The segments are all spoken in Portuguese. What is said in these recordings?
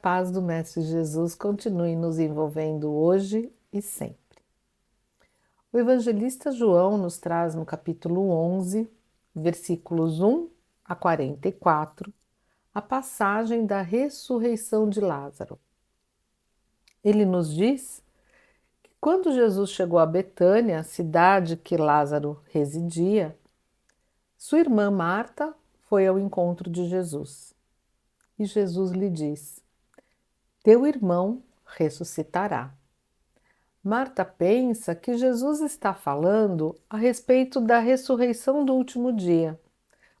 paz do Mestre Jesus continue nos envolvendo hoje e sempre. O evangelista João nos traz no capítulo 11, versículos 1 a 44, a passagem da ressurreição de Lázaro. Ele nos diz que quando Jesus chegou a Betânia, cidade que Lázaro residia, sua irmã Marta foi ao encontro de Jesus. E Jesus lhe diz: Teu irmão ressuscitará. Marta pensa que Jesus está falando a respeito da ressurreição do último dia,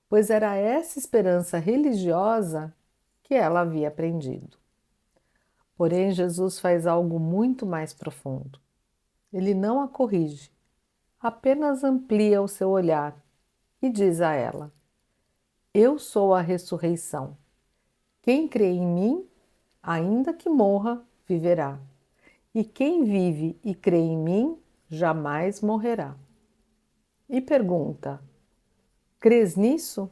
pois era essa esperança religiosa que ela havia aprendido. Porém, Jesus faz algo muito mais profundo. Ele não a corrige, apenas amplia o seu olhar e diz a ela: Eu sou a ressurreição. Quem crê em mim, ainda que morra, viverá. E quem vive e crê em mim, jamais morrerá. E pergunta: Crês nisso?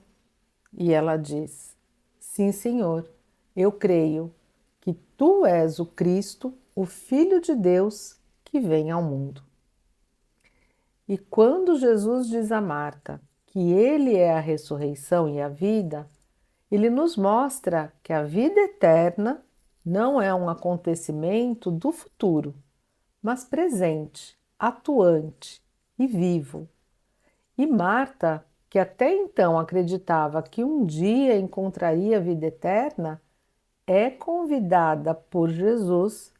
E ela diz: Sim, Senhor, eu creio que tu és o Cristo, o Filho de Deus, que vem ao mundo. E quando Jesus diz a Marta que ele é a ressurreição e a vida, ele nos mostra que a vida eterna não é um acontecimento do futuro, mas presente, atuante e vivo. E Marta, que até então acreditava que um dia encontraria a vida eterna, é convidada por Jesus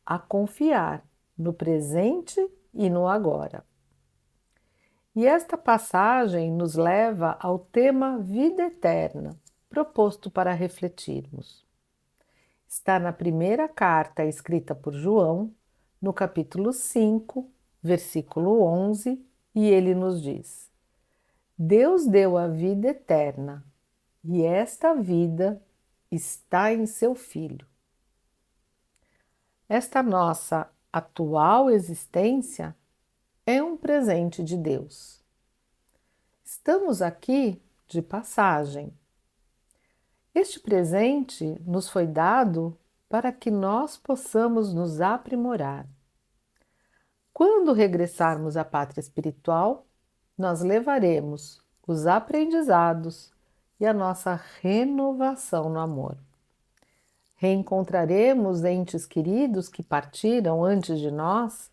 a confiar no presente e no agora. E esta passagem nos leva ao tema vida eterna, proposto para refletirmos. Está na primeira carta escrita por João, no capítulo 5, versículo 11, e ele nos diz: Deus deu a vida eterna, e esta vida está em seu Filho. Esta nossa atual existência é um presente de Deus. Estamos aqui de passagem. Este presente nos foi dado para que nós possamos nos aprimorar. Quando regressarmos à pátria espiritual, nós levaremos os aprendizados e a nossa renovação no amor. Reencontraremos entes queridos que partiram antes de nós,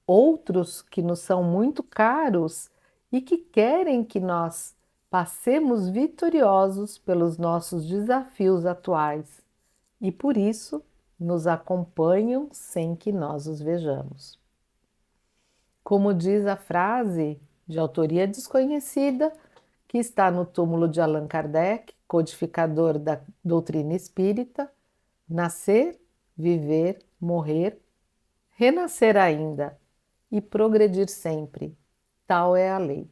outros que nos são muito caros e que querem que nós passemos vitoriosos pelos nossos desafios atuais e por isso nos acompanham sem que nós os vejamos. Como diz a frase de autoria desconhecida que está no túmulo de Allan Kardec, codificador da doutrina espírita: nascer, viver, morrer, renascer ainda e progredir sempre. Tal é a lei.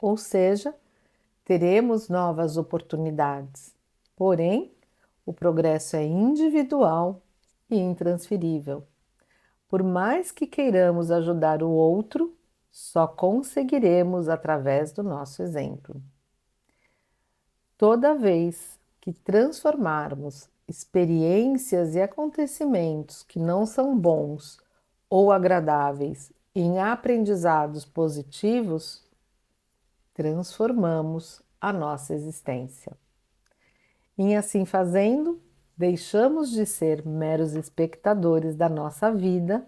Ou seja, teremos novas oportunidades. Porém, o progresso é individual e intransferível. Por mais que queiramos ajudar o outro, só conseguiremos através do nosso exemplo. Toda vez que transformarmos experiências e acontecimentos que não são bons ou agradáveis em aprendizados positivos, transformamos a nossa existência. Em assim fazendo, deixamos de ser meros espectadores da nossa vida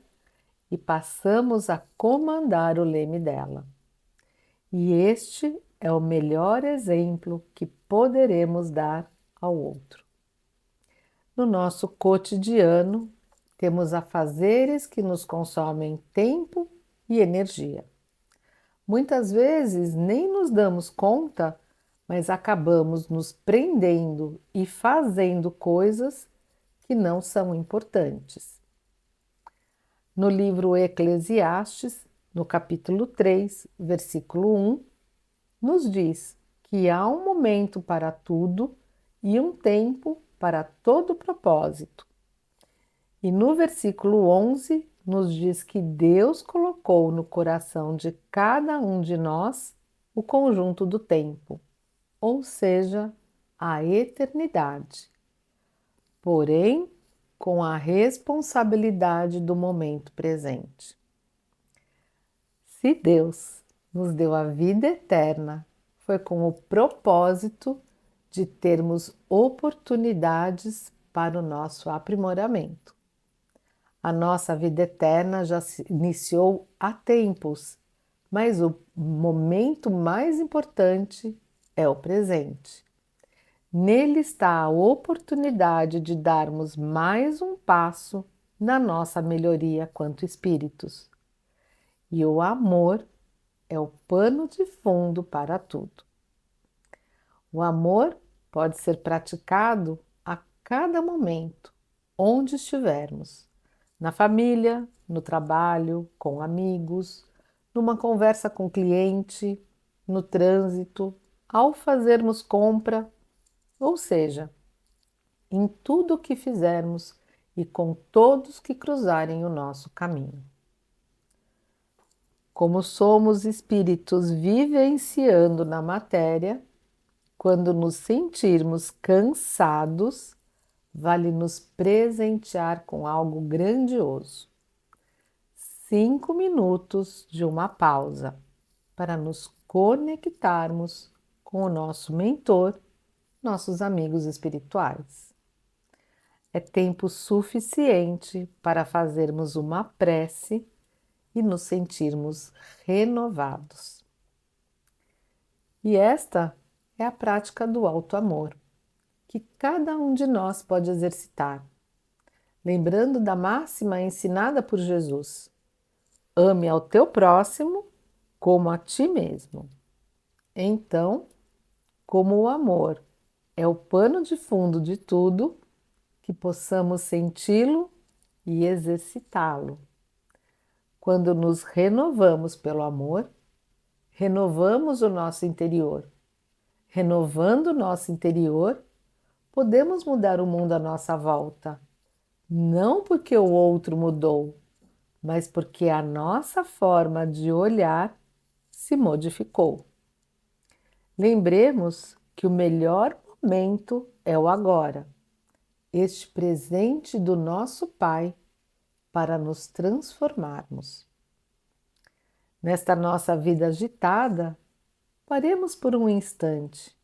e passamos a comandar o leme dela. E este é o melhor exemplo que poderemos dar ao outro. No nosso cotidiano, temos afazeres que nos consomem tempo e energia. Muitas vezes nem nos damos conta, mas acabamos nos prendendo e fazendo coisas que não são importantes. No livro Eclesiastes, no capítulo 3, versículo 1, nos diz que há um momento para tudo e um tempo para todo propósito. E no versículo 11, nos diz que Deus colocou no coração de cada um de nós o conjunto do tempo, ou seja, a eternidade. porém com a responsabilidade do momento presente. Se Deus nos deu a vida eterna, foi com o propósito de termos oportunidades para o nosso aprimoramento. A nossa vida eterna já se iniciou há tempos, mas o momento mais importante é o presente. Nele está a oportunidade de darmos mais um passo na nossa melhoria quanto espíritos. E o amor é o pano de fundo para tudo. O amor pode ser praticado a cada momento, onde estivermos, na família, no trabalho, com amigos, numa conversa com o cliente, no trânsito, ao fazermos compra, ou seja, em tudo o que fizermos e com todos que cruzarem o nosso caminho. Como somos espíritos vivenciando na matéria, quando nos sentirmos cansados, vale nos presentear com algo grandioso. 5 minutos de uma pausa para nos conectarmos com o nosso mentor, nossos amigos espirituais. É tempo suficiente para fazermos uma prece e nos sentirmos renovados. E esta é a prática do auto-amor, que cada um de nós pode exercitar, lembrando da máxima ensinada por Jesus: ame ao teu próximo como a ti mesmo. Então, como o amor é o pano de fundo de tudo, que possamos senti-lo e exercitá-lo. Quando nos renovamos pelo amor, renovamos o nosso interior. Renovando o nosso interior, podemos mudar o mundo à nossa volta, não porque o outro mudou, mas porque a nossa forma de olhar se modificou. Lembremos que o melhor momento é o agora, este presente do nosso Pai para nos transformarmos. Nesta nossa vida agitada, paremos por um instante.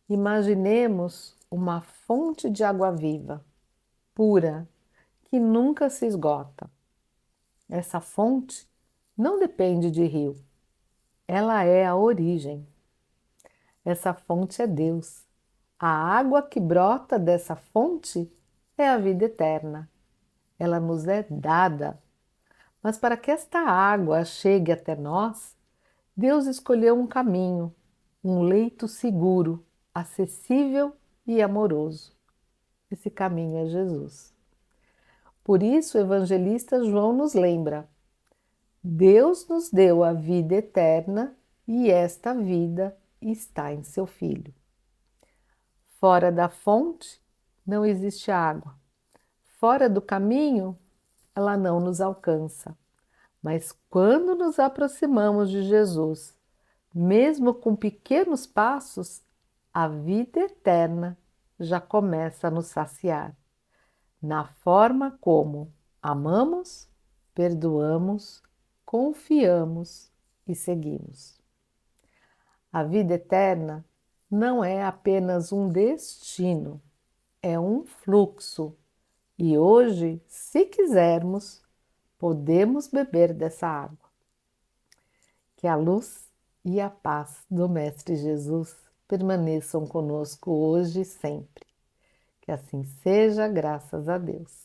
Imaginemos uma fonte de água viva, pura, que nunca se esgota. Essa fonte não depende de rio, ela é a origem. Essa fonte é Deus. A água que brota dessa fonte é a vida eterna. Ela nos é dada. Mas para que esta água chegue até nós, Deus escolheu um caminho, um leito seguro, acessível e amoroso. Esse caminho é Jesus. Por isso o evangelista João nos lembra: Deus nos deu a vida eterna e esta vida está em seu Filho. Fora da fonte não existe água. Fora do caminho, ela não nos alcança. Mas quando nos aproximamos de Jesus, mesmo com pequenos passos, a vida eterna já começa a nos saciar, na forma como amamos, perdoamos, confiamos e seguimos. A vida eterna não é apenas um destino, é um fluxo. E hoje, se quisermos, podemos beber dessa água. Que a luz e a paz do Mestre Jesus permaneçam conosco hoje e sempre. Que assim seja, graças a Deus.